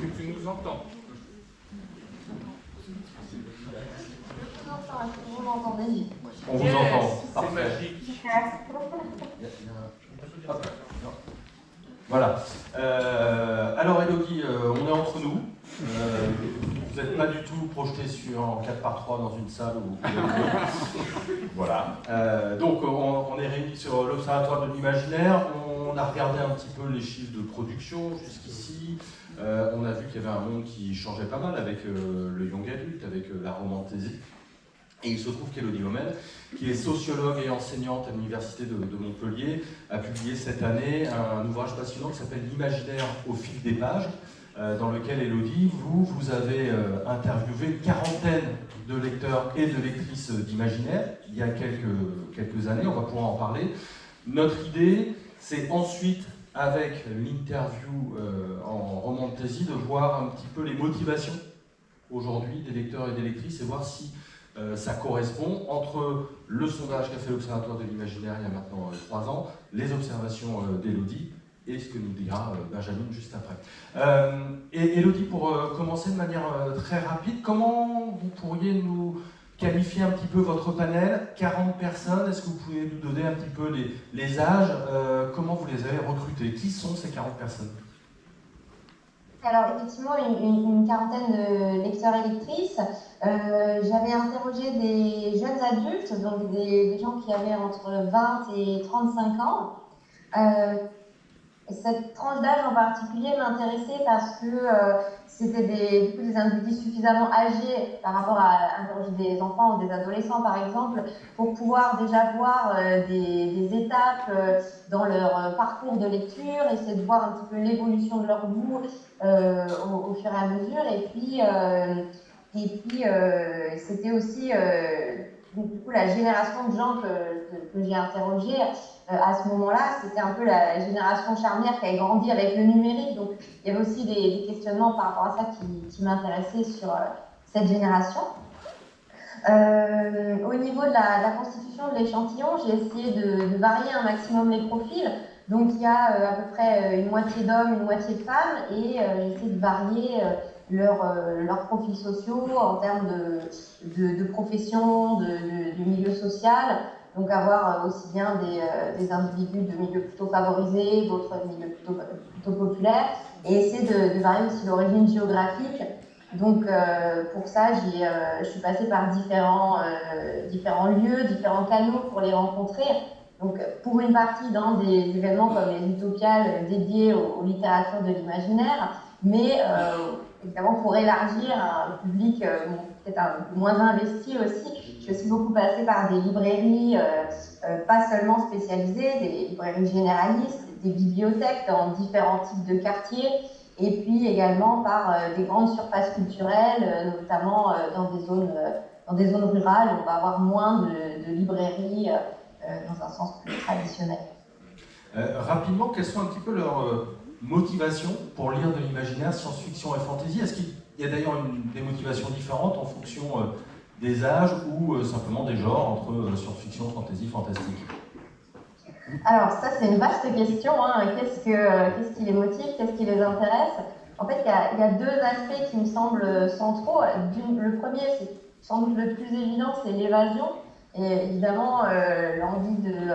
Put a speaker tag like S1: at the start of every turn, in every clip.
S1: que tu nous entends?
S2: Vous m'entendez?
S3: On vous entend.
S1: C'est magique.
S3: Hop, non. Voilà. Alors Elodie, on est entre nous. Vous n'êtes pas du tout projeté en 4x3 dans une salle où voilà. Donc on est réunis sur l'Observatoire de l'Imaginaire. On a regardé un petit peu les chiffres de production jusqu'ici. On a vu qu'il y avait un monde qui changeait pas mal avec le young adulte, avec la romantaisie. Et il se trouve qu'Elodie Homel, qui est sociologue et enseignante à l'Université de Montpellier, a publié cette année un ouvrage passionnant qui s'appelle L'imaginaire au fil des pages, dans lequel, Elodie, vous avez interviewé une quarantaine de lecteurs et de lectrices d'imaginaire, il y a quelques années, on va pouvoir en parler. Notre idée, c'est ensuite, avec l'interview en romantaisie, de voir un petit peu les motivations aujourd'hui des lecteurs et des lectrices et voir si ça correspond entre le sondage qu'a fait l'Observatoire de l'Imaginaire il y a maintenant 3 ans, les observations d'Elodie et ce que nous dira Benjamin juste après. Et Elodie, pour commencer de manière très rapide, comment vous pourriez nous qualifier un petit peu votre panel? 40 personnes, est-ce que vous pouvez nous donner un petit peu les âges? Comment vous les avez recrutés? Qui sont ces 40 personnes?
S2: Alors, effectivement, une quarantaine de lecteurs et lectrices. J'avais interrogé des jeunes adultes, donc des gens qui avaient entre 20 et 35 ans. Cette tranche d'âge en particulier m'intéressait parce que c'était des individus suffisamment âgés par rapport à interroger des enfants ou des adolescents, par exemple, pour pouvoir déjà voir des étapes dans leur parcours de lecture, essayer de voir un petit peu l'évolution de leur goût au fur et à mesure. Et puis c'était aussi du coup, la génération de gens que j'ai interrogés à ce moment-là, c'était un peu la génération charnière qui a grandi avec le numérique. Donc, il y avait aussi des questionnements par rapport à ça qui m'intéressaient sur cette génération. Au niveau de la constitution de l'échantillon, j'ai essayé de varier un maximum les profils. Donc, il y a à peu près une moitié d'hommes, une moitié de femmes, et j'ai essayé de varier leurs profils sociaux en termes de profession, de milieu social. Donc avoir aussi bien des individus de milieux plutôt favorisés, d'autres de milieux plutôt populaires, et essayer de varier aussi l'origine géographique. Donc pour ça, je suis passée par différents lieux, différents canaux pour les rencontrer. Donc pour une partie dans des événements comme les Utopiales dédiés aux littératures de l'imaginaire, mais évidemment pour élargir un public peut-être un peu moins investi aussi. Je suis aussi beaucoup passée par des librairies pas seulement spécialisées, des librairies généralistes, des bibliothèques dans différents types de quartiers, et puis également par des grandes surfaces culturelles, notamment dans des zones rurales où on va avoir moins de librairies dans un sens plus traditionnel.
S3: Rapidement, quelles sont un petit peu leurs motivations pour lire de l'imaginaire, science-fiction et fantasy? Est-ce qu'il y a d'ailleurs des motivations différentes en fonction des âges ou simplement des genres entre science-fiction, fantasy, fantastique?
S2: Alors ça, c'est une vaste question. Hein. Qu'est-ce qui les motive? Qu'est-ce qui les intéresse? En fait, il y a deux aspects qui me semblent centraux. Le premier, c'est sans doute le plus évident, c'est l'évasion. Et évidemment, l'envie de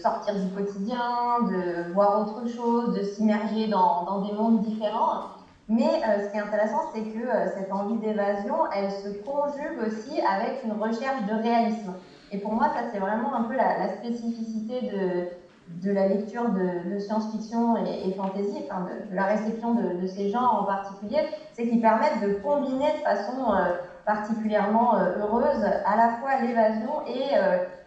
S2: sortir du quotidien, de voir autre chose, de s'immerger dans des mondes différents. Mais ce qui est intéressant, c'est que cette envie d'évasion, elle se conjugue aussi avec une recherche de réalisme. Et pour moi, ça, c'est vraiment un peu la spécificité de la lecture de science-fiction et fantasy, enfin de la réception de ces genres en particulier, c'est qu'ils permettent de combiner de façon particulièrement heureuse à la fois l'évasion et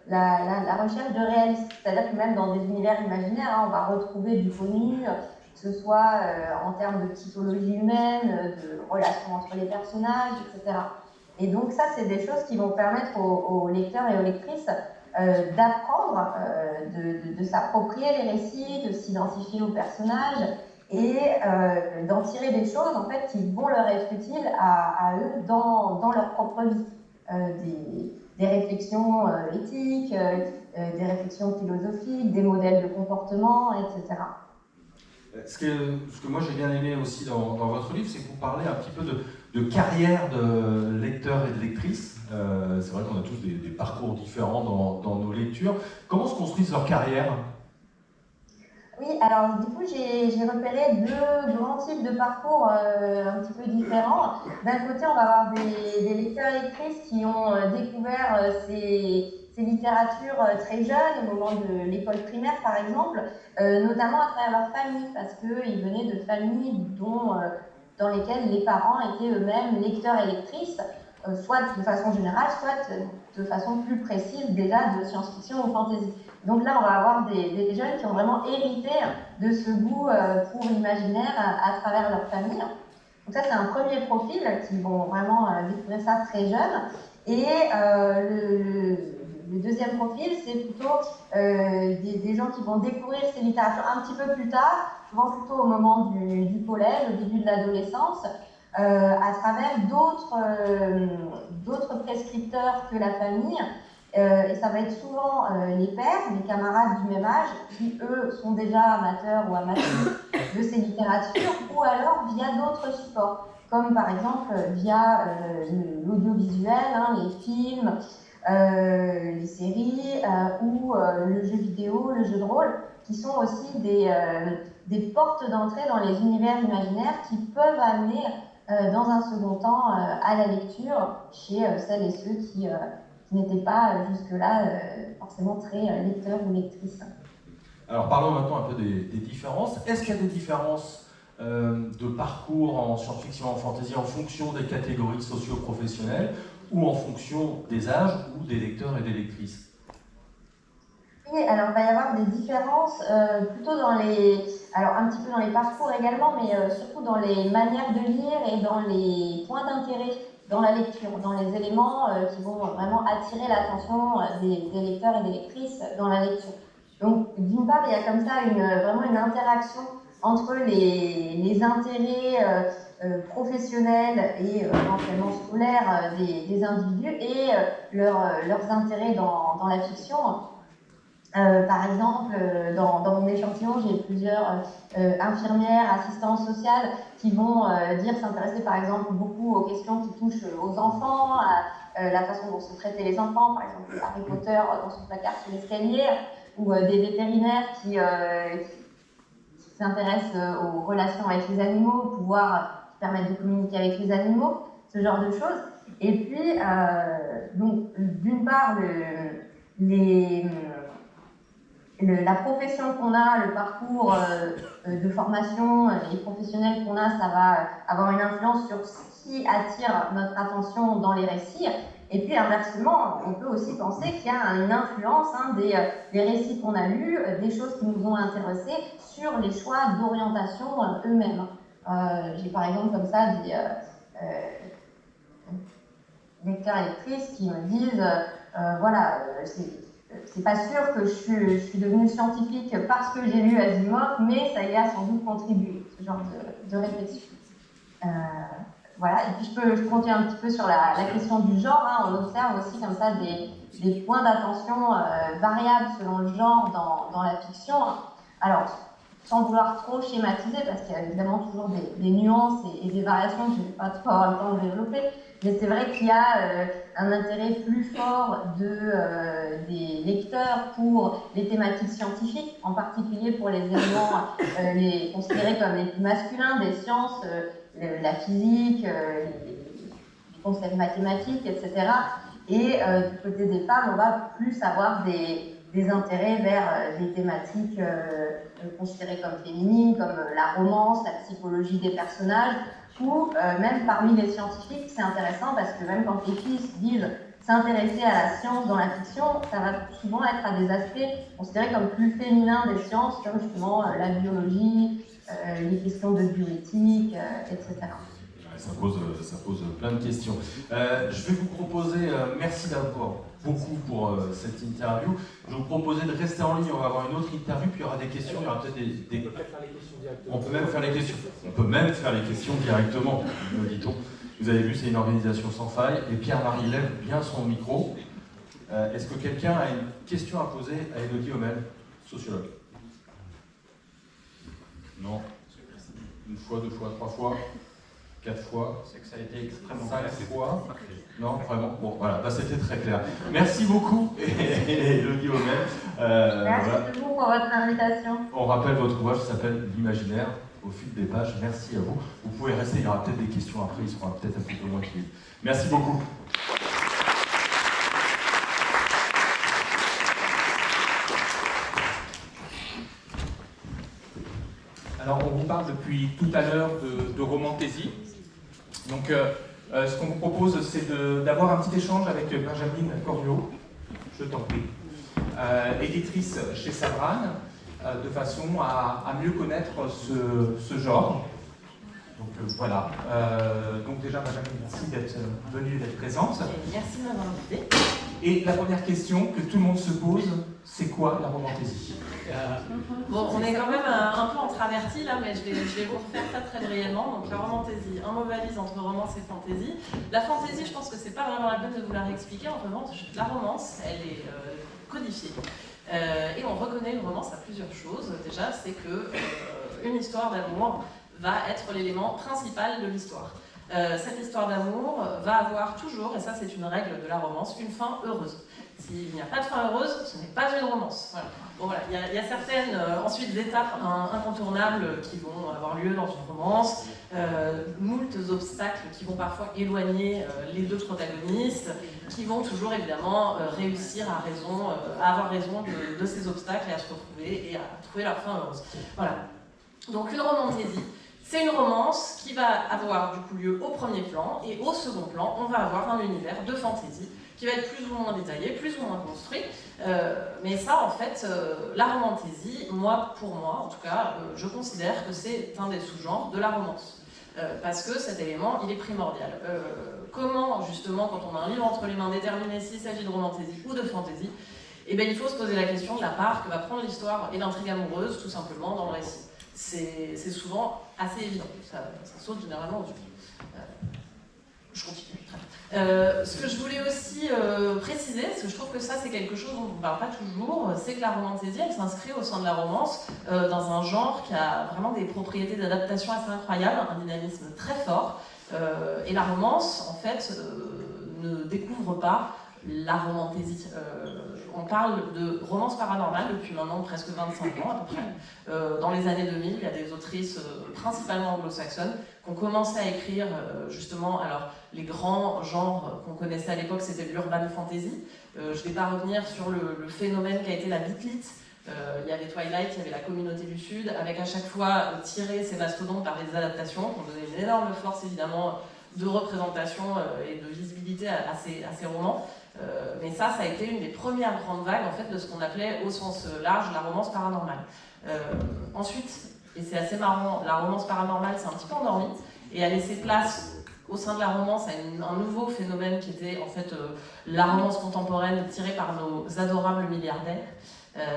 S2: la recherche de réalisme. C'est-à-dire que même dans des univers imaginaires, on va retrouver du connu, que ce soit en termes de psychologie humaine, de relations entre les personnages, etc. Et donc ça, c'est des choses qui vont permettre aux lecteurs et aux lectrices d'apprendre, de s'approprier les récits, de s'identifier aux personnages et d'en tirer des choses en fait, qui vont leur être utiles à eux dans leur propre vie. Des réflexions éthiques, des réflexions philosophiques, des modèles de comportement, etc.
S3: Ce que moi j'ai bien aimé aussi dans votre livre, c'est que vous parlez un petit peu de carrière de lecteurs et de lectrices. C'est vrai qu'on a tous des parcours différents dans nos lectures. Comment se construisent leurs carrières ?
S2: Oui, alors du coup, j'ai repéré deux grands types de parcours un petit peu différents. D'un côté, on va avoir des lecteurs et lectrices qui ont découvert ces littératures très jeunes, au moment de l'école primaire par exemple, notamment à travers leur famille, parce qu'ils venaient de familles dans lesquelles les parents étaient eux-mêmes lecteurs et lectrices, soit de façon générale, soit de façon plus précise déjà de science-fiction ou fantasy. Donc là, on va avoir des jeunes qui ont vraiment hérité de ce goût pour l'imaginaire à travers leur famille. Donc ça, c'est un premier profil qui vont vraiment découvrir ça très jeune. Et le deuxième profil, c'est plutôt des gens qui vont découvrir ces littératures un petit peu plus tard, souvent plutôt au moment du collège, au début de l'adolescence, à travers d'autres prescripteurs que la famille. Et ça va être souvent les pairs, les camarades du même âge, qui eux sont déjà amateurs ou amatrices de ces littératures, ou alors via d'autres supports, comme par exemple via l'audiovisuel, les films, les séries, ou le jeu vidéo, le jeu de rôle, qui sont aussi des portes d'entrée dans les univers imaginaires qui peuvent amener dans un second temps à la lecture chez celles et ceux qui n'étaient pas jusque-là forcément très lecteurs ou lectrices.
S3: Alors parlons maintenant un peu des différences. Est-ce qu'il y a des différences de parcours en science-fiction, en fantasy, en fonction des catégories socio-professionnelles ou en fonction des âges ou des lecteurs et des lectrices ?
S2: Oui, alors il va y avoir des différences plutôt alors un petit peu dans les parcours également, mais surtout dans les manières de lire et dans les points d'intérêt dans la lecture, dans les éléments qui vont vraiment attirer l'attention des lecteurs et des lectrices dans la lecture. Donc d'une part, il y a comme ça vraiment une interaction entre les intérêts professionnels et éventuellement scolaires des individus et leurs intérêts dans la fiction. Par exemple, dans mon échantillon, j'ai plusieurs infirmières, assistantes sociales qui vont s'intéresser par exemple beaucoup aux questions qui touchent aux enfants, à la façon dont sont traités les enfants, par exemple Harry Potter dans son placard sous l'escalier, ou des vétérinaires qui s'intéressent aux relations avec les animaux, au pouvoir qui permettent de communiquer avec les animaux, ce genre de choses. Et puis, donc, d'une part, la profession qu'on a, le parcours de formation et professionnel qu'on a, ça va avoir une influence sur ce qui attire notre attention dans les récits. Et puis inversement, on peut aussi penser qu'il y a une influence des récits qu'on a lus, des choses qui nous ont intéressés sur les choix d'orientation eux-mêmes. J'ai par exemple comme ça des lecteurs et lectrices qui me disent c'est pas sûr que je suis devenue scientifique parce que j'ai lu Asimov, mais ça y a sans doute contribué, ce genre de réflexion. Voilà, et puis je peux continuer un petit peu sur la question du genre. On observe aussi comme ça des points d'attention variables selon le genre dans la fiction. Alors, sans vouloir trop schématiser, parce qu'il y a évidemment toujours des nuances et des variations que je ne vais pas trop avoir le temps de développer, mais c'est vrai qu'il y a un intérêt plus fort des lecteurs pour les thématiques scientifiques, en particulier pour les éléments considérés comme les plus masculins, des sciences, la physique, les concepts mathématiques, etc. Et du côté des femmes, on va plus avoir des intérêts vers des thématiques considérées comme féminines, comme la romance, la psychologie des personnages, ou même parmi les scientifiques, c'est intéressant parce que même quand les filles disent s'intéresser à la science dans la fiction, ça va souvent être à des aspects considérés comme plus féminins des sciences, comme justement la biologie, les questions de bioéthique, etc.
S3: Ça pose plein de questions. Je vais vous proposer, merci d'avoir beaucoup pour cette interview. Je vais vous proposer de rester en ligne, on va avoir une autre interview, puis il y aura des questions, il y aura peut-être des... On peut même faire les questions. On peut même faire les questions directement, nous dit-on. Vous avez vu, c'est une organisation sans faille, et Pierre-Marie lève bien son micro. Est-ce que quelqu'un a une question à poser à Élodie Homel, sociologue ?
S1: Non. Une fois, 2 fois, 3 fois, 4 fois,
S3: C'est que ça a été extrêmement
S1: 5
S3: clair.
S1: fois.
S3: Non, vraiment. Bon, voilà, bah, c'était très clair. Merci beaucoup, et Elodie Haumel.
S2: Merci
S3: Voilà.
S2: beaucoup pour votre invitation.
S3: On rappelle votre ouvrage qui s'appelle L'imaginaire au fil des pages. Merci à vous. Vous pouvez rester, il y aura peut-être des questions après, ils seront peut-être un petit peu moins timides. Merci beaucoup.
S1: Alors, on vous parle depuis tout à l'heure de romantaisie. Donc, ce qu'on vous propose, c'est d'avoir un petit échange avec Benjamin Cornuau, je t'en prie, éditrice chez Sabran, de façon à mieux connaître ce genre. Donc voilà. Donc déjà, Benjamin, merci d'être venue, d'être présente.
S4: Merci de m'avoir invité.
S1: Et la première question que tout le monde se pose, c'est quoi la romantaisie?
S4: Bon, on est quand même un peu en travertis là, mais je vais vous refaire ça très brièvement. Donc la romantaisie, un mot valise entre romance et fantaisie. La fantaisie, je pense que c'est pas vraiment la peine de vous la réexpliquer. En revanche, la romance, elle est codifiée. Et on reconnaît une romance à plusieurs choses. Déjà, c'est que une histoire d'amour va être l'élément principal de l'histoire. Cette histoire d'amour va avoir toujours, et ça c'est une règle de la romance, une fin heureuse. S'il n'y a pas de fin heureuse, ce n'est pas une romance. Voilà. Bon, voilà. Il y a certaines ensuite étapes incontournables qui vont avoir lieu dans une romance, moultes obstacles qui vont parfois éloigner les deux protagonistes, qui vont toujours évidemment réussir à avoir raison de ces obstacles et à se retrouver et à trouver leur fin heureuse. Voilà. Donc une romantaisie, c'est une romance qui va avoir du coup lieu au premier plan, et au second plan, on va avoir un univers de fantaisie qui va être plus ou moins détaillé, plus ou moins construit. Mais ça, en fait, la romantaisie, pour moi, en tout cas, je considère que c'est un des sous-genres de la romance. Parce que cet élément, il est primordial. Comment, justement, quand on a un livre entre les mains, déterminer s'il s'agit de romantaisie ou de fantaisie? Eh bien, il faut se poser la question de la part que va prendre l'histoire et l'intrigue amoureuse, tout simplement, dans le récit. C'est souvent assez évident, ça saute généralement au-dessus. Je continue. Ce que je voulais aussi préciser, parce que je trouve que ça c'est quelque chose dont on ne parle pas toujours, c'est que la romantaisie, elle s'inscrit au sein de la romance dans un genre qui a vraiment des propriétés d'adaptation assez incroyables, un dynamisme très fort, et la romance, en fait, ne découvre pas la romantaisie. On parle de romance paranormale depuis maintenant presque 25 ans à peu près. Dans les années 2000, il y a des autrices principalement anglo-saxonnes qui ont commencé à écrire justement, alors les grands genres qu'on connaissait à l'époque, c'était l'urban fantasy. Je ne vais pas revenir sur le phénomène qui a été la beatlit. Il y avait Twilight, il y avait la Communauté du Sud, avec à chaque fois tiré ces mastodontes par des adaptations qui ont donné une énorme force évidemment de représentation et de visibilité à ces romans. Mais ça a été une des premières grandes vagues en fait, de ce qu'on appelait au sens large la romance paranormale. Ensuite, et c'est assez marrant, la romance paranormale s'est un petit peu endormie et a laissé place au sein de la romance à un nouveau phénomène qui était en fait la romance contemporaine tirée par nos adorables milliardaires.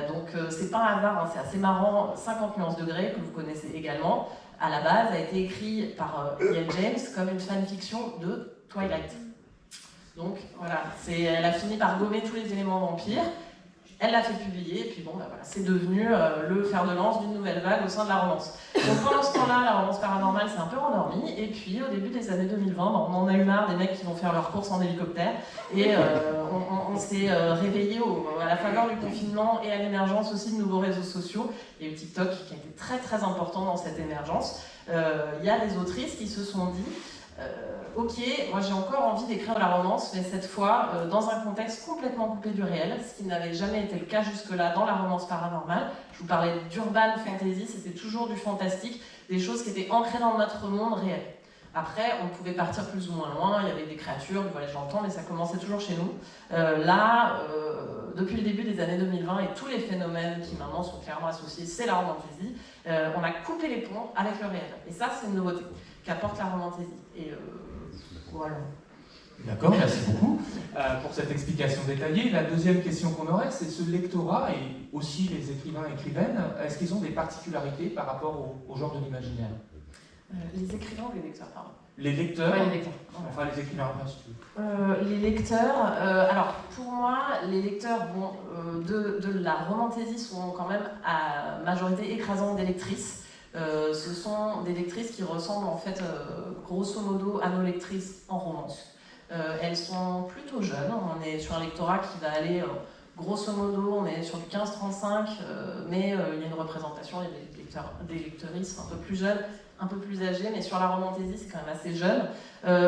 S4: Donc c'est pas un hasard, hein, c'est assez marrant. 50 nuances degrés, que vous connaissez également, à la base a été écrit par Ian James comme une fanfiction de Twilight. Donc voilà, elle a fini par gommer tous les éléments vampires, elle l'a fait publier, et puis bon, voilà, c'est devenu le fer de lance d'une nouvelle vague au sein de la romance. Donc pendant ce temps-là, la romance paranormale s'est un peu endormie, et puis au début des années 2020, on en a eu marre des mecs qui vont faire leurs courses en hélicoptère, et on s'est réveillé à la faveur du confinement et à l'émergence aussi de nouveaux réseaux sociaux. Il y a eu TikTok qui a été très très important dans cette émergence. Il y a des autrices qui se sont dit ok, moi j'ai encore envie d'écrire la romance, mais cette fois dans un contexte complètement coupé du réel, ce qui n'avait jamais été le cas jusque-là dans la romance paranormale. Je vous parlais d'urban fantasy, c'était toujours du fantastique, des choses qui étaient ancrées dans notre monde réel. Après, on pouvait partir plus ou moins loin, il y avait des créatures, du voyage dans le temps, mais ça commençait toujours chez nous. Depuis le début des années 2020 et tous les phénomènes qui maintenant sont clairement associés, c'est la romantaisie, on a coupé les ponts avec le réel. Et ça, c'est une nouveauté qu'apporte la romantaisie. Et voilà.
S1: D'accord, merci beaucoup pour cette explication détaillée. La deuxième question qu'on aurait, c'est ce lectorat et aussi les écrivains et écrivaines, est-ce qu'ils ont des particularités par rapport au genre de l'imaginaire?
S4: Les écrivains ou les lecteurs, pardon?
S1: Les lecteurs,
S4: ouais, les lecteurs.
S1: Enfin les écrivains, si tu veux.
S4: Les lecteurs, alors pour moi, les lecteurs de la romantaisie sont quand même à majorité écrasante des lectrices. Ce sont des lectrices qui ressemblent en fait grosso modo à nos lectrices en romance. Elles sont plutôt jeunes, on est sur un lectorat qui va aller grosso modo, on est sur du 15-35, mais il y a une représentation, il y a des lectrices un peu plus jeunes, un peu plus âgées, mais sur la romantaisie c'est quand même assez jeune.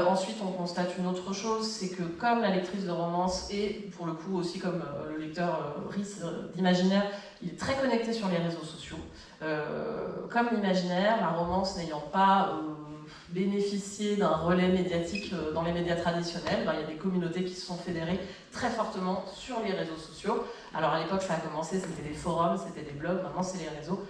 S4: Ensuite on constate une autre chose, c'est que comme la lectrice de romance et pour le coup aussi comme le lecteur d'imaginaire, il est très connecté sur les réseaux sociaux. Comme l'imaginaire, la romance n'ayant pas bénéficié d'un relais médiatique dans les médias traditionnels, il y a des communautés qui se sont fédérées très fortement sur les réseaux sociaux. Alors à l'époque ça a commencé, c'était des forums, c'était des blogs, maintenant c'est les réseaux.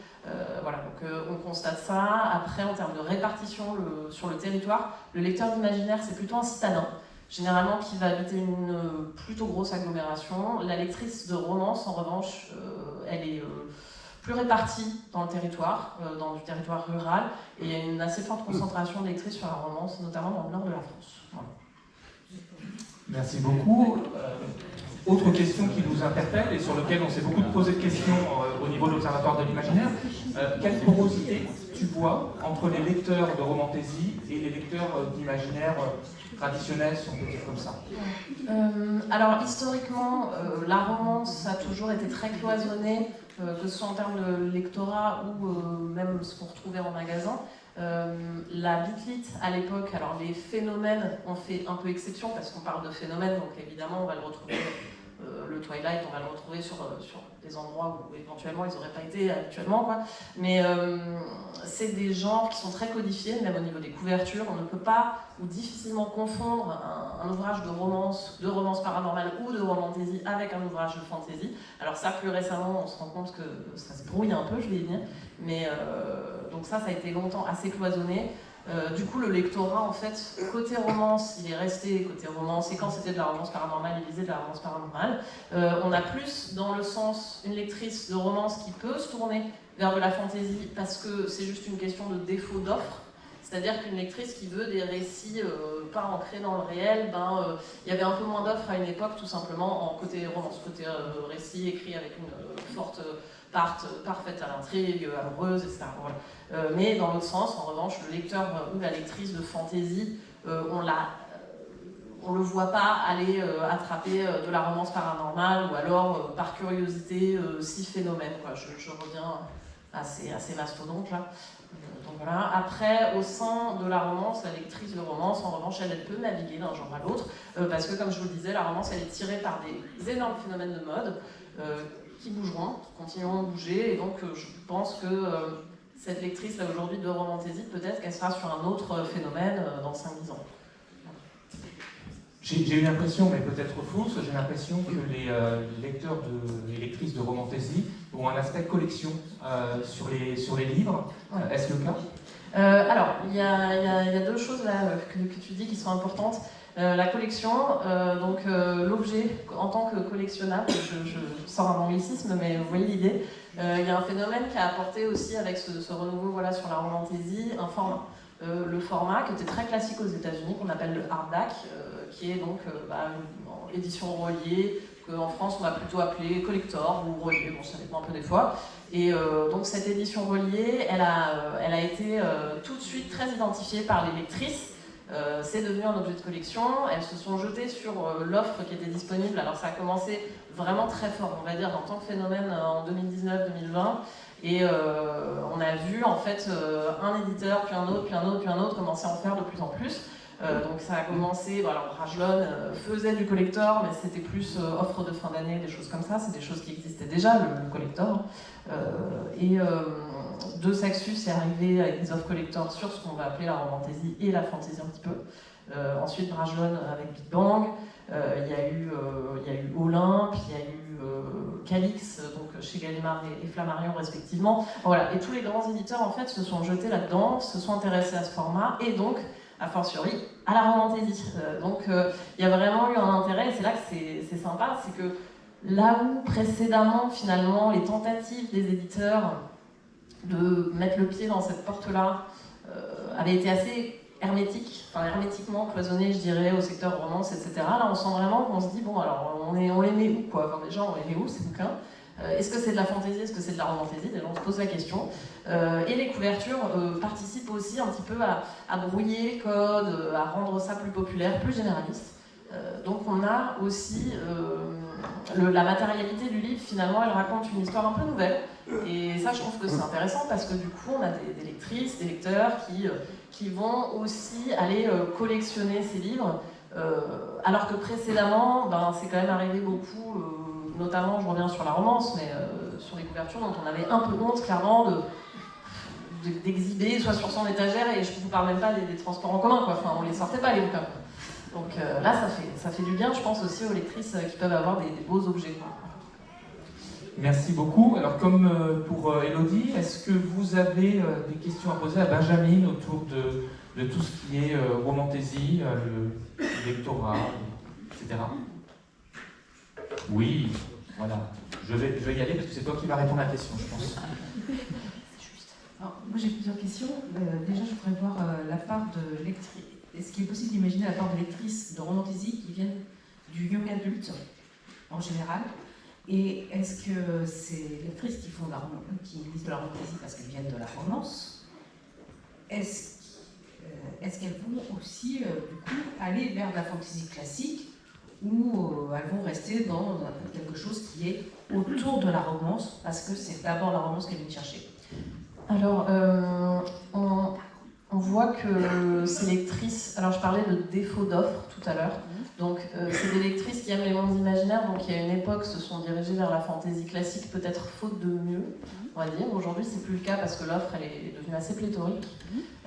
S4: Voilà, donc on constate ça. Après en termes de répartition sur le territoire, le lecteur d'imaginaire c'est plutôt un citadin, généralement qui va habiter une plutôt grosse agglomération. La lectrice de romance en revanche, elle est plus répartie dans le territoire rural, et il y a une assez forte concentration de lectrices sur la romance, notamment dans le nord de la France. Voilà.
S1: Merci beaucoup. Autre question qui nous interpelle et sur laquelle on s'est beaucoup posé de questions au niveau de l'Observatoire de l'imaginaire, quelle porosité tu vois entre les lecteurs de romantaisie et les lecteurs d'imaginaire traditionnels, si on peut dire comme ça?
S4: Alors historiquement, la romance a toujours été très cloisonnée, que ce soit en termes de lectorat ou même ce qu'on retrouvait en magasin. La bitlit à l'époque, alors les phénomènes ont fait un peu exception parce qu'on parle de phénomènes, donc évidemment on va le retrouver, le Twilight, on va le retrouver sur des endroits où éventuellement ils n'auraient pas été habituellement, quoi. Mais c'est des genres qui sont très codifiés, même au niveau des couvertures. On ne peut pas ou difficilement confondre un ouvrage de romance paranormale ou de romantaisie avec un ouvrage de fantasy. Alors ça, plus récemment, on se rend compte que ça se brouille un peu, je vais y venir. Mais donc ça a été longtemps assez cloisonné. Du coup, le lectorat, en fait, côté romance, il est resté côté romance, et quand c'était de la romance paranormale, il lisait de la romance paranormale. On a plus, dans le sens, une lectrice de romance qui peut se tourner vers de la fantaisie, parce que c'est juste une question de défaut d'offre. C'est-à-dire qu'une lectrice qui veut des récits pas ancrés dans le réel, il y avait un peu moins d'offres à une époque, tout simplement, en côté romance, côté récit écrit avec une forte parfaite à l'intrigue, amoureuse, etc. Voilà. Mais dans l'autre sens, en revanche, le lecteur ou la lectrice de fantaisie, on le voit pas aller attraper de la romance paranormale, ou alors, par curiosité, 6 phénomènes. Quoi. Je reviens à ces mastodontes là. Donc voilà. Après, au sein de la romance, la lectrice de romance, en revanche, elle peut naviguer d'un genre à l'autre, parce que, comme je vous le disais, la romance, elle est tirée par des énormes phénomènes de mode, qui bougeront, qui continueront de bouger, et donc je pense que cette lectrice-là aujourd'hui de romantaisie, peut-être qu'elle sera sur un autre phénomène dans 5-10 ans.
S1: J'ai une impression, mais peut-être fausse, j'ai l'impression que les lectrices de romantaisie ont un aspect collection sur les livres.
S4: Ouais.
S1: Est-ce le cas?
S4: Alors, il y a deux choses là que tu dis qui sont importantes. La collection, donc l'objet en tant que collectionnable, je sors un anglicisme, mais vous voyez l'idée. Il y a un phénomène qui a apporté aussi avec ce renouveau sur la romantaisie, un format. Le format qui était très classique aux États-Unis, qu'on appelle le hardback, qui est donc une édition reliée, qu'en France on va plutôt appeler collector ou relié, bon ça dépend un peu des fois. Et donc cette édition reliée, elle a été tout de suite très identifiée par les lectrices. C'est devenu un objet de collection. Elles se sont jetées sur l'offre qui était disponible. Alors ça a commencé vraiment très fort, on va dire, en tant que phénomène en 2019-2020. Et on a vu en fait un éditeur, puis un autre, puis un autre, puis un autre commencer à en faire de plus en plus. Donc ça a commencé, alors Brajlon faisait du collector, mais c'était plus offre de fin d'année, des choses comme ça. C'est des choses qui existaient déjà, le collector. De Saxus est arrivé avec des offres collector sur ce qu'on va appeler la romantaisie et la fantaisie un petit peu. Ensuite Brajlon avec Big Bang, il y a eu Olympe, il y a eu Calix, donc chez Gallimard et Flammarion respectivement. Voilà. Et tous les grands éditeurs en fait se sont jetés là-dedans, se sont intéressés à ce format et donc a fortiori à la romantaisie. Donc il y a vraiment eu un intérêt et c'est là que c'est sympa, c'est que là où précédemment finalement les tentatives des éditeurs de mettre le pied dans cette porte-là avaient été assez hermétiquement cloisonnées, je dirais, au secteur romance, etc. Là on sent vraiment qu'on se dit, bon alors on les met où quoi? Enfin, déjà on les met où ces bouquins? Est-ce que c'est de la fantaisie, est-ce que c'est de la romantaisie? Déjà on se pose la question. Et les couvertures participent aussi un petit peu à brouiller les codes, à rendre ça plus populaire, plus généraliste. Donc on a aussi la matérialité du livre, finalement elle raconte une histoire un peu nouvelle. Et ça je trouve que c'est intéressant parce que du coup on a des lectrices, des lecteurs qui vont aussi aller collectionner ces livres. Alors que précédemment, c'est quand même arrivé beaucoup, notamment je reviens sur la romance, mais sur les couvertures dont on avait un peu honte clairement d'exhiber, soit sur son étagère, et je ne vous parle même pas des transports en commun, quoi. Enfin, on les sortait pas les bouquins. Donc là ça fait du bien, je pense aussi aux lectrices qui peuvent avoir des beaux objets, quoi.
S1: Merci beaucoup. Alors comme pour Elodie, est-ce que vous avez des questions à poser à Benjamin autour de tout ce qui est romantaisie, le lectorat, etc. Oui, voilà. Je vais y aller parce que c'est toi qui vas répondre à la question, je pense.
S5: Alors, moi j'ai plusieurs questions. Déjà, je voudrais voir la part de lectrices. Est-ce qu'il est possible d'imaginer la part de lectrices de romantaisie qui viennent du young adulte en général? Et est-ce que ces lectrices qui lisent de la romantaisie parce qu'elles viennent de la romance, est-ce qu'elles vont aussi du coup aller vers de la fantasy classique ou elles vont rester dans quelque chose qui est autour de la romance parce que c'est d'abord la romance qu'elles viennent chercher?
S4: Alors, on voit que ces lectrices, alors je parlais de défaut d'offre tout à l'heure, donc c'est des lectrices qui aiment les mondes imaginaires, donc il y a une époque se sont dirigées vers la fantaisie classique, peut-être faute de mieux, on va dire. Aujourd'hui c'est plus le cas parce que l'offre elle est devenue assez pléthorique.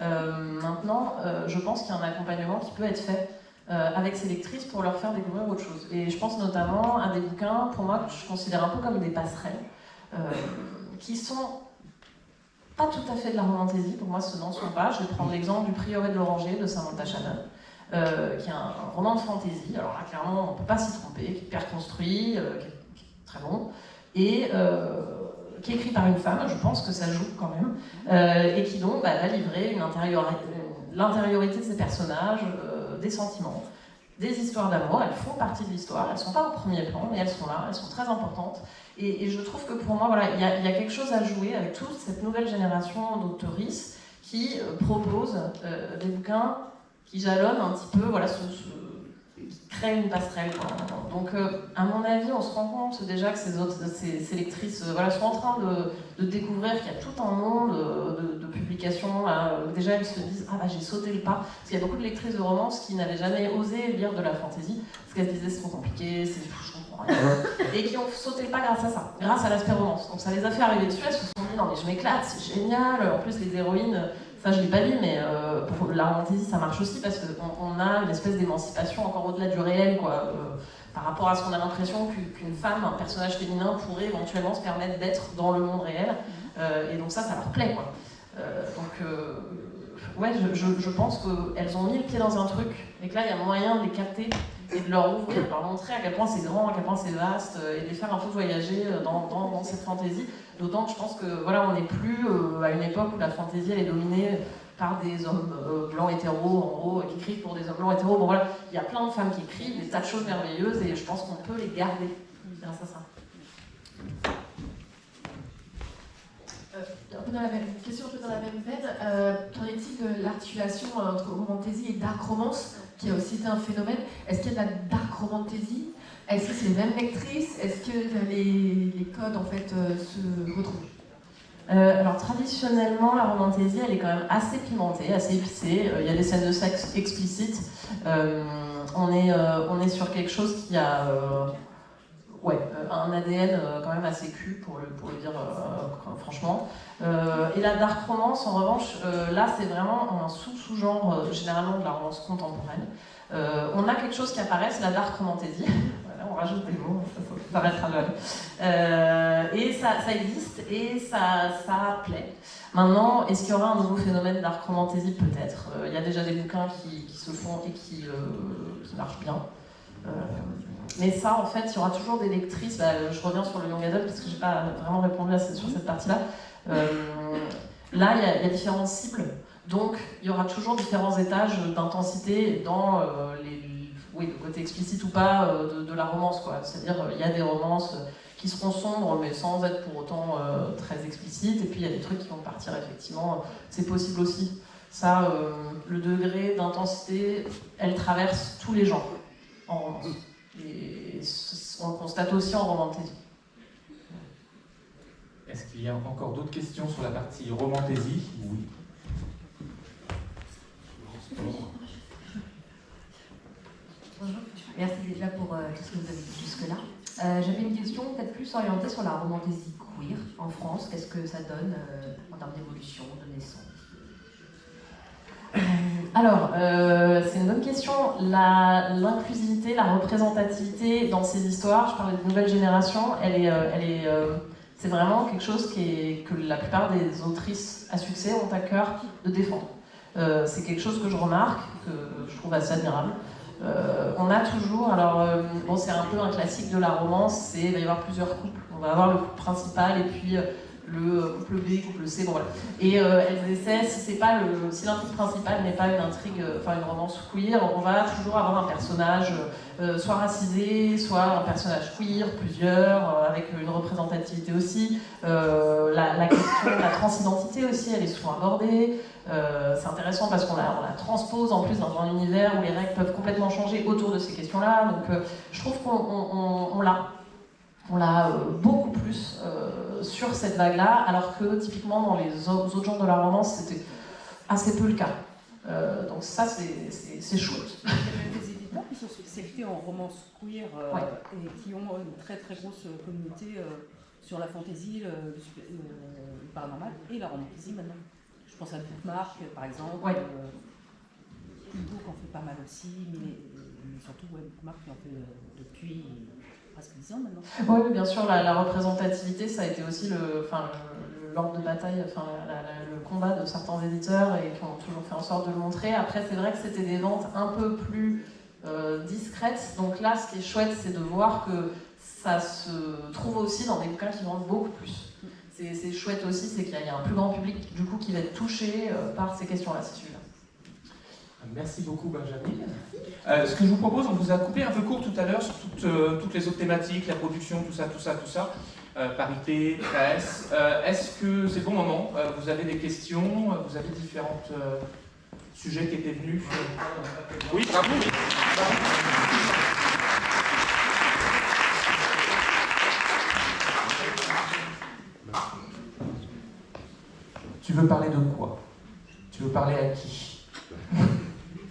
S4: Maintenant, je pense qu'il y a un accompagnement qui peut être fait avec ces lectrices pour leur faire découvrir autre chose. Et je pense notamment à des bouquins, pour moi, que je considère un peu comme des passerelles, qui sont pas tout à fait de la romantaisie, pour moi ce n'en sont pas. Je vais prendre l'exemple du Prieuré de l'Oranger de Samantha Shannon, qui est un roman de fantaisie. Alors là, clairement, on ne peut pas s'y tromper, qui est hyper construit, qui est très bon, et qui est écrit par une femme, je pense que ça joue quand même, et qui donc va livrer l'intériorité de ses personnages, des sentiments, des histoires d'amour. Elles font partie de l'histoire, elles ne sont pas au premier plan, mais elles sont là, elles sont très importantes. Et je trouve que pour moi, voilà, il y a quelque chose à jouer avec toute cette nouvelle génération d'auteuristes qui proposent des bouquins qui jalonnent un petit peu, voilà, qui créent une passerelle, quoi. Donc, à mon avis, on se rend compte déjà que ces lectrices voilà, sont en train de découvrir qu'il y a tout un monde de publications. Déjà, elles se disent « Ah bah j'ai sauté le pas ». Parce qu'il y a beaucoup de lectrices de romances qui n'avaient jamais osé lire de la fantaisie, parce qu'elles se disaient « C'est trop compliqué, je comprends rien ». Et qui ont sauté le pas grâce à ça, grâce à l'aspect romance. Donc ça les a fait arriver dessus, elles se sont dit « Non mais je m'éclate, c'est génial ». En plus, les héroïnes, ça je l'ai pas dit, mais pour la romantaisie ça marche aussi parce qu'on a une espèce d'émancipation encore au-delà du réel, quoi. Par rapport à ce qu'on a l'impression qu'une femme, un personnage féminin pourrait éventuellement se permettre d'être dans le monde réel. Et donc ça leur plaît, quoi. Ouais, je pense qu'elles ont mis le pied dans un truc et que là il y a moyen de les capter et de leur ouvrir, de leur montrer à quel point c'est grand, à quel point c'est vaste, et de les faire un peu voyager dans cette fantaisie. D'autant que je pense que voilà, on n'est plus à une époque où la fantaisie elle est dominée par des hommes blancs hétéros en gros, qui écrivent pour des hommes blancs hétéros. Bon voilà, il y a plein de femmes qui écrivent des tas de choses merveilleuses et je pense qu'on peut les garder grâce à ça.
S6: Question un peu dans la même veine. Qu'en est-il de l'articulation entre romantaisie et dark romance, qui a aussi été un phénomène? Est-ce qu'il y a de la dark romantaisie? Est-ce que c'est les mêmes lectrices? Est-ce que les codes en fait se retrouvent?
S4: Alors traditionnellement, la romantaisie, elle est quand même assez pimentée, assez épicée. Il y a des scènes de sexe explicites. On est sur quelque chose qui a un ADN quand même assez cul, pour le dire franchement. Et la dark romance, en revanche, là c'est vraiment un sous-genre généralement de la romance contemporaine. On a quelque chose qui apparaît, c'est la dark romantaisie. Voilà, on rajoute des mots, ça paraîtra jeune. Et ça existe et ça plaît. Maintenant, est-ce qu'il y aura un nouveau phénomène dark romantaisie? Peut-être. Il y a déjà des bouquins qui se font et qui marchent bien. Mais ça, en fait, il y aura toujours des lectrices. Je reviens sur le young adult parce que j'ai pas vraiment répondu sur cette partie-là. Là, il y a différentes cibles, donc il y aura toujours différents étages d'intensité dans le côté explicite ou pas de la romance, quoi. C'est-à-dire, il y a des romances qui seront sombres, mais sans être pour autant très explicites. Et puis il y a des trucs qui vont partir, effectivement, c'est possible aussi. Ça, le degré d'intensité, elle traverse tous les genres en romance. Et on le constate aussi en romantaisie.
S1: Est-ce qu'il y a encore d'autres questions sur la partie romantaisie? Oui.
S7: Bonjour, merci déjà pour tout ce que vous avez dit jusque-là. J'avais une question peut-être plus orientée sur la romantaisie queer en France. Qu'est-ce que ça donne en termes d'évolution, de naissance?
S4: Alors, c'est une bonne question. L'inclusivité, la représentativité dans ces histoires, je parlais de nouvelle génération, c'est vraiment quelque chose que la plupart des autrices à succès ont à cœur de défendre. C'est quelque chose que je remarque, que je trouve assez admirable. On a toujours, alors bon, c'est un peu un classique de la romance, il va y avoir plusieurs couples. On va avoir le couple principal et puis le couple B, couple C, bon voilà. Et elles essaient, si l'intrigue principale n'est pas une intrigue, une romance queer, on va toujours avoir un personnage soit racisé, soit un personnage queer, plusieurs, avec une représentativité aussi. La question de la transidentité aussi, elle est souvent abordée. C'est intéressant parce qu'on la transpose en plus dans un univers où les règles peuvent complètement changer autour de ces questions-là. Donc je trouve qu'on l'a beaucoup plus sur cette vague-là, alors que typiquement dans les autres genres de la romance, c'était assez peu le cas. Donc ça, c'est chouette.
S8: Il y a même des éditeurs qui sont spécialisés en romance queer et qui ont une très très grosse communauté sur la fantasy, le paranormal et la romantaisie maintenant. Je pense à Bookmark par exemple.
S4: Ouais.
S8: Hugo qui en fait pas mal aussi, mais surtout Bookmark qui en fait depuis presque 10 ans maintenant.
S4: Oui, bien sûr, la représentativité, ça a été aussi l'ordre de bataille, le combat de certains éditeurs et qui ont toujours fait en sorte de le montrer. Après, c'est vrai que c'était des ventes un peu plus discrètes. Donc là, ce qui est chouette, c'est de voir que ça se trouve aussi dans des bouquins qui vendent beaucoup plus. C'est chouette aussi, c'est qu'il y a un plus grand public du coup qui va être touché par ces questions-là, si tu veux.
S1: Merci beaucoup Benjamin. Ce que je vous propose, on vous a coupé un peu court tout à l'heure sur toutes les autres thématiques, la production, tout ça. Parité, presse. Est-ce que c'est le bon moment? Vous avez des questions? Vous avez différents sujets qui étaient venus? Oui, bravo. Oui. Tu veux parler de quoi? Tu veux parler à qui?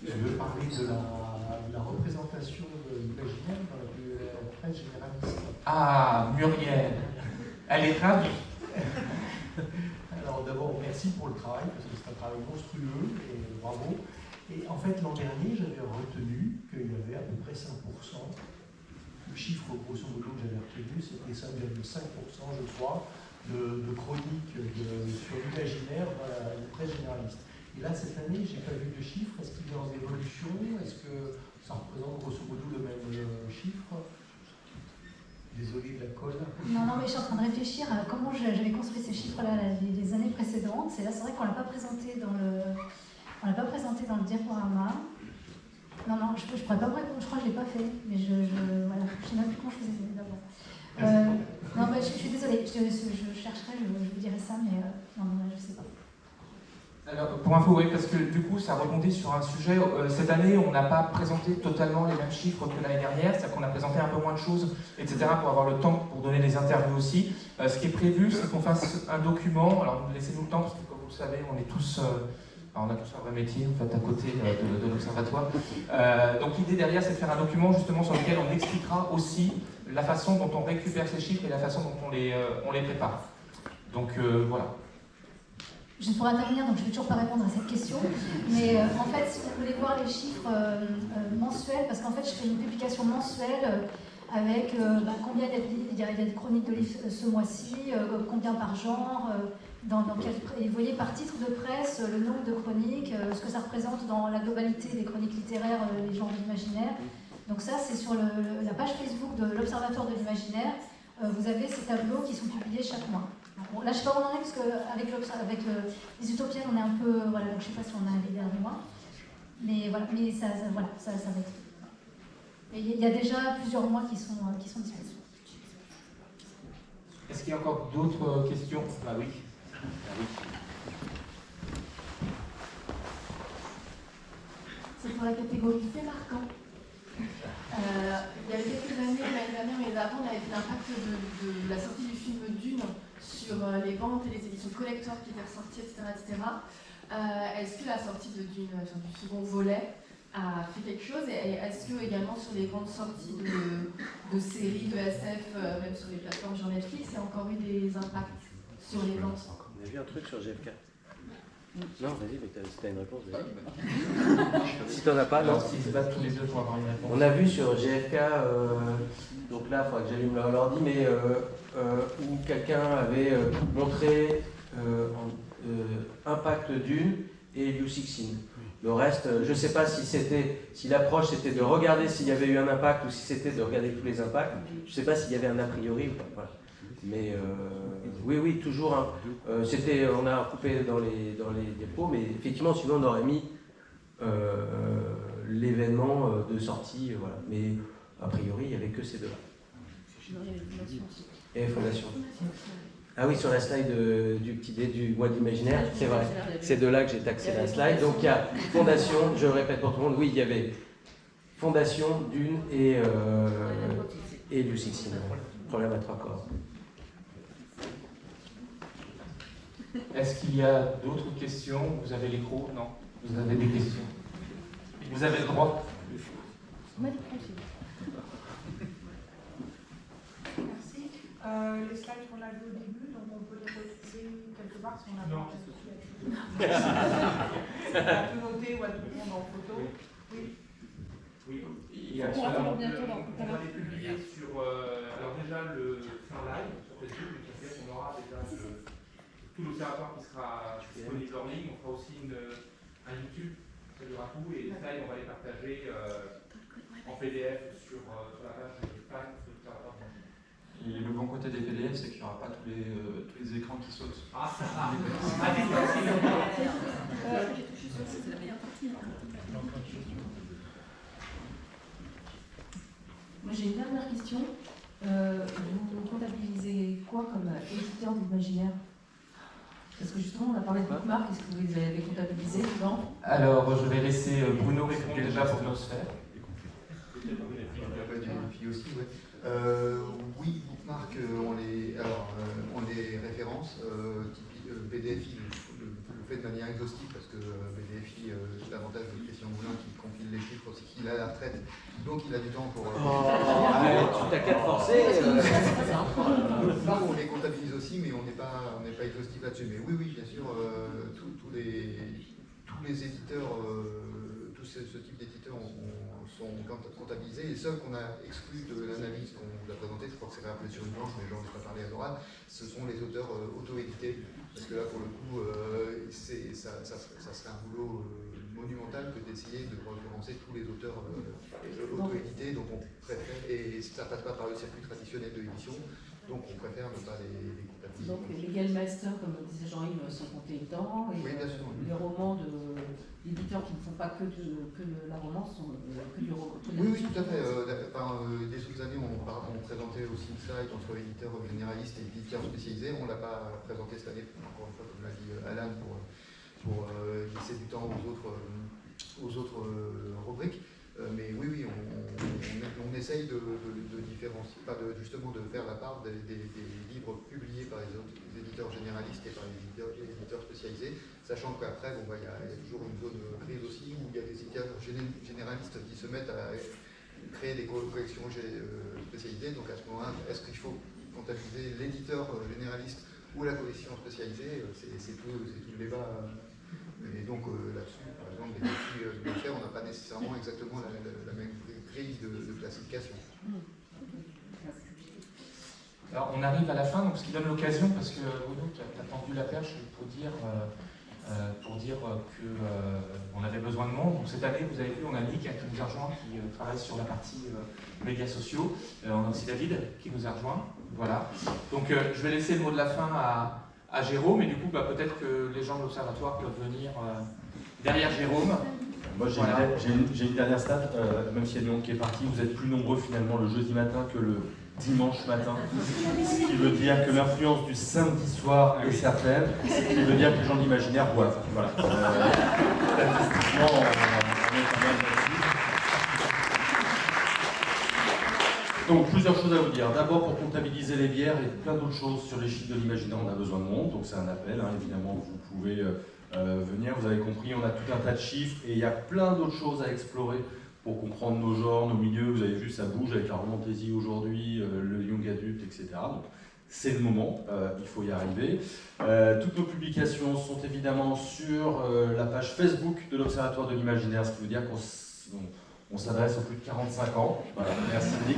S9: Je veux parler de la représentation de l'imaginaire dans la presse généraliste.
S1: Ah, Muriel, elle est ravie.
S9: Alors d'abord, merci pour le travail, parce que c'est un travail monstrueux, et bravo. Et en fait, l'an dernier, j'avais retenu qu'il y avait à peu près 5%. Le chiffre, grosso modo, que j'avais retenu, c'était 5,5%, je crois, de chroniques sur l'imaginaire dans la presse généraliste. Et là, cette année, je n'ai pas vu de chiffres. Est-ce qu'il est en évolution? Est-ce que ça représente grosso modo le même chiffre? Désolé de la colle.
S10: Non, mais je suis en train de réfléchir à comment j'avais construit ces chiffres-là les années précédentes. C'est vrai qu'on ne l'a pas présenté dans le diaporama. Non, je ne pourrais pas vous répondre, je crois que je ne l'ai pas fait. Mais je ne sais même plus comment je faisais d'abord. Non, mais je suis désolée, je chercherai, je vous dirai ça, mais non, je ne sais pas.
S1: Alors, pour info, oui, parce que du coup, ça rebondit sur un sujet. Cette année, on n'a pas présenté totalement les mêmes chiffres que l'année dernière, c'est-à-dire qu'on a présenté un peu moins de choses, etc., pour avoir le temps pour donner des interviews aussi. Ce qui est prévu, c'est qu'on fasse un document. Alors, laissez-nous le temps, parce que comme vous le savez, on a tous un vrai métier, en fait, à côté de l'Observatoire. Donc, l'idée derrière, c'est de faire un document, justement, sur lequel on expliquera aussi la façon dont on récupère ces chiffres et la façon dont on les prépare. Donc, voilà.
S10: Juste pour intervenir, donc je ne vais toujours pas répondre à cette question, mais en fait, si vous voulez voir les chiffres mensuels, parce qu'en fait, je fais une publication mensuelle avec combien il y a de chroniques de livres ce mois-ci, combien par genre, et vous voyez par titre de presse le nombre de chroniques, ce que ça représente dans la globalité des chroniques littéraires, les genres de l'imaginaire. Donc ça, c'est sur la page Facebook de l'Observatoire de l'imaginaire. Vous avez ces tableaux qui sont publiés chaque mois. Bon, là, je ne sais pas où on en est, parce qu'avec les utopiennes, on est un peu... Voilà, donc je ne sais pas si on a les derniers mois. Mais voilà, ça va être... Et il y a déjà plusieurs mois qui sont disponibles.
S1: Est-ce qu'il y a encore d'autres questions? Ah oui.
S6: C'est pour la catégorie fait marquant. Il y a quelques années, l'année dernière, mais d'avant, on avait fait l'impact de la sortie du film Dune sur les ventes et les éditions collector qui étaient ressorties, etc. Est-ce que la sortie de Dune, du second volet, a fait quelque chose? Et est-ce que également sur les grandes sorties de séries, de SF, même sur les plateformes genre Netflix, il y a encore eu des impacts sur les ventes?
S3: On a vu un truc sur GFK. Non, vas-y, mais si t'as une réponse, vas-y. Si t'en as pas, non.
S1: Ils se battent tous les deux pour avoir une réponse.
S3: On a vu sur GFK, donc là, il faudra que j'allume l'ordi, mais où quelqu'un avait montré Impact Dune et U16. Le reste, je ne sais pas si l'approche c'était de regarder s'il y avait eu un impact ou si c'était de regarder tous les impacts. Je ne sais pas s'il y avait un a priori ou pas. Voilà. Mais oui, toujours. On a coupé dans les diapos, mais effectivement, sinon on aurait mis l'événement de sortie. Voilà. Mais a priori, il n'y avait que ces deux-là. Et Fondation. Ah oui, sur la slide du mois d'imaginaire, c'est vrai. C'est de là que j'ai taxé la slide. Donc il y a Fondation, je répète pour tout le monde, oui, il y avait Fondation, Dune et U16. Problème à 3 corps.
S1: Est-ce qu'il y a d'autres questions? Vous avez l'écro? Non? Vous avez des questions? Vous avez le droit.
S10: Merci.
S11: Les slides qu'on a vus au début, donc on peut les retrouver quelque part si on a
S1: Non.
S11: à tout noter ou à tout prendre en photo. Oui.
S1: On va les publier sur. Alors, déjà, le live sur Facebook, c'est-à-dire qu'on aura déjà tout l'observatoire qui sera disponible en ligne. On fera aussi un YouTube, ça durera tout, et les slides, on va les partager en PDF sur la page fan de l'observatoire.
S12: Et le bon côté des PDF, c'est qu'il n'y aura pas tous les écrans qui sautent.
S1: Ah, ça va.
S5: C'est la meilleure partie. Moi j'ai une dernière question. Vous comptabilisez quoi comme éditeur d'imaginaire? Parce que justement on a parlé de bookmark, est-ce que vous les avez comptabilisés dedans?
S1: Alors je vais laisser Bruno répondre déjà pour Nosphère.
S13: Oui, bookmark, on les référence. BDFI le fait de manière exhaustive parce que BDFI, l'avantage de Christian Moulin qui compile les chiffres, c'est qu'il a la retraite, donc il a du temps pour.
S3: Tu t'as qu'à te forcer.
S13: On les comptabilise aussi, mais on n'est pas exhaustif là-dessus. Mais oui, bien sûr, tous les éditeurs, tout ce type d'éditeurs sont comptabilisés. Les seuls qu'on a exclus de l'analyse qu'on vous a présentée, je crois que c'est rappelé sur une planche, mais j'en ai pas parlé à l'oral, ce sont les auteurs auto-édités. Parce que là, pour le coup, ça serait un boulot monumental que d'essayer de référencer tous les auteurs auto-édités. Donc on préfère, et ça ne passe pas par le circuit traditionnel de l'édition, donc on préfère ne pas les comptabiliser.
S5: Donc les Legal Masters, comme disait Jean-Yves, sont comptés dedans, et
S13: oui, bien sûr.
S5: Les romans d'éditeurs qui ne font pas que la romance sont que du roman.
S13: Oui, tout à fait. Des autres années, on présentait aussi le site entre éditeurs généralistes et éditeurs spécialisés. On ne l'a pas présenté cette année, encore une fois, comme l'a dit Alan, pour laisser du temps aux autres rubriques. Mais oui, on essaye de différencier, justement de faire la part des livres publiés par les éditeurs généralistes et par les éditeurs spécialisés, sachant qu'après, il y a toujours une zone grise aussi où il y a des éditeurs généralistes qui se mettent à créer des collections spécialisées. Donc à ce moment-là, est-ce qu'il faut comptabiliser l'éditeur généraliste ou la collection spécialisée? C'est tout le débat. Et donc là-dessus, par exemple, les défis on n'a pas nécessairement exactement la même grille de classification.
S1: Alors on arrive à la fin, donc ce qui donne l'occasion, parce que Bruno, tu as tendu la perche pour dire qu'on avait besoin de monde. Donc cette année, vous avez vu, on a Nick qui nous a rejoint, qui travaille sur la partie médias sociaux. On a aussi David qui nous a rejoint. Voilà. Donc je vais laisser le mot de la fin à Jérôme, et du coup peut-être que les gens de l'Observatoire peuvent venir derrière Jérôme.
S3: Moi j'ai une dernière stat, même s'il y a du monde qui est parti, vous êtes plus nombreux finalement le jeudi matin que dimanche matin, ce qui veut dire que l'influence du samedi soir est certaine, ce qui veut dire que les gens de l'imaginaire boivent. Voilà. Statistiquement, on est pas mal là-dessus. Donc plusieurs choses à vous dire. D'abord, pour comptabiliser les bières et plein d'autres choses sur les chiffres de l'imaginaire, on a besoin de monde, donc c'est un appel, hein, évidemment, vous pouvez venir, vous avez compris, on a tout un tas de chiffres et il y a plein d'autres choses à explorer pour comprendre nos genres, nos milieux. Vous avez vu, ça bouge avec la romantésie aujourd'hui, le young adulte, etc. Donc c'est le moment, il faut y arriver. Toutes nos publications sont évidemment sur la page Facebook de l'Observatoire de l'Imaginaire, ce qui veut dire qu'on s'adresse aux plus de 45 ans. Voilà, merci Nick.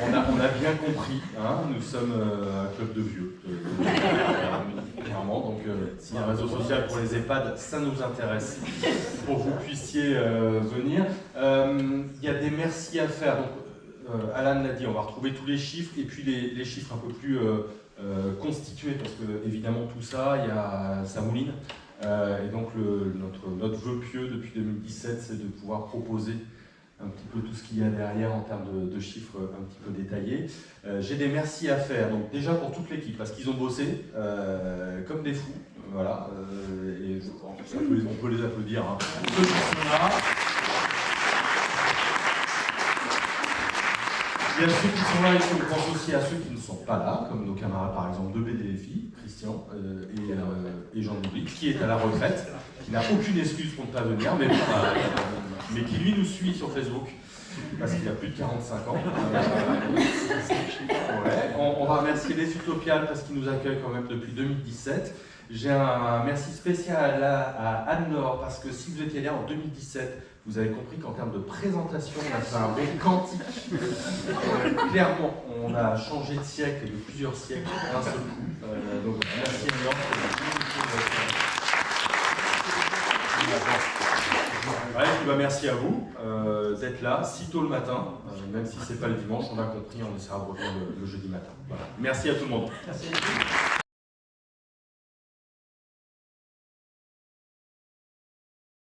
S3: On a bien compris, hein, nous sommes un club de vieux, clairement. Donc s'il y a un réseau social pour les EHPAD, ça nous intéresse pour que vous puissiez venir. Il y a des merci à faire. Donc, Alan l'a dit, on va retrouver tous les chiffres et puis les chiffres un peu plus constitués parce que évidemment tout ça, ça mouline. Et donc notre vœu pieux depuis 2017, c'est de pouvoir proposer un petit peu tout ce qu'il y a derrière en termes de chiffres un petit peu détaillés. J'ai des merci à faire, donc déjà pour toute l'équipe, parce qu'ils ont bossé comme des fous, voilà, et on peut les applaudir, hein. Ceux qui sont là. Il y a ceux qui sont là et je pense aussi à ceux qui ne sont pas là, comme nos camarades par exemple de BDFI, Christian et Jean-Louis, qui est à la retraite, qui n'a aucune excuse pour ne pas venir, mais qui lui nous suit sur Facebook, parce qu'il a plus de 45 ans. Ouais. On va remercier les Utopiales parce qu'ils nous accueillent quand même depuis 2017. J'ai un merci spécial à Anne-Laure, parce que si vous étiez là en 2017, vous avez compris qu'en termes de présentation, on a fait un bond quantique. Clairement, on a changé de siècle et de plusieurs siècles d'un seul coup. Donc merci Anne-Laure. Ouais, merci à vous d'être là si tôt le matin, même si c'est pas le dimanche, on a compris, on essaiera de revenir le jeudi matin. Voilà. Merci à tout le monde.
S9: Merci.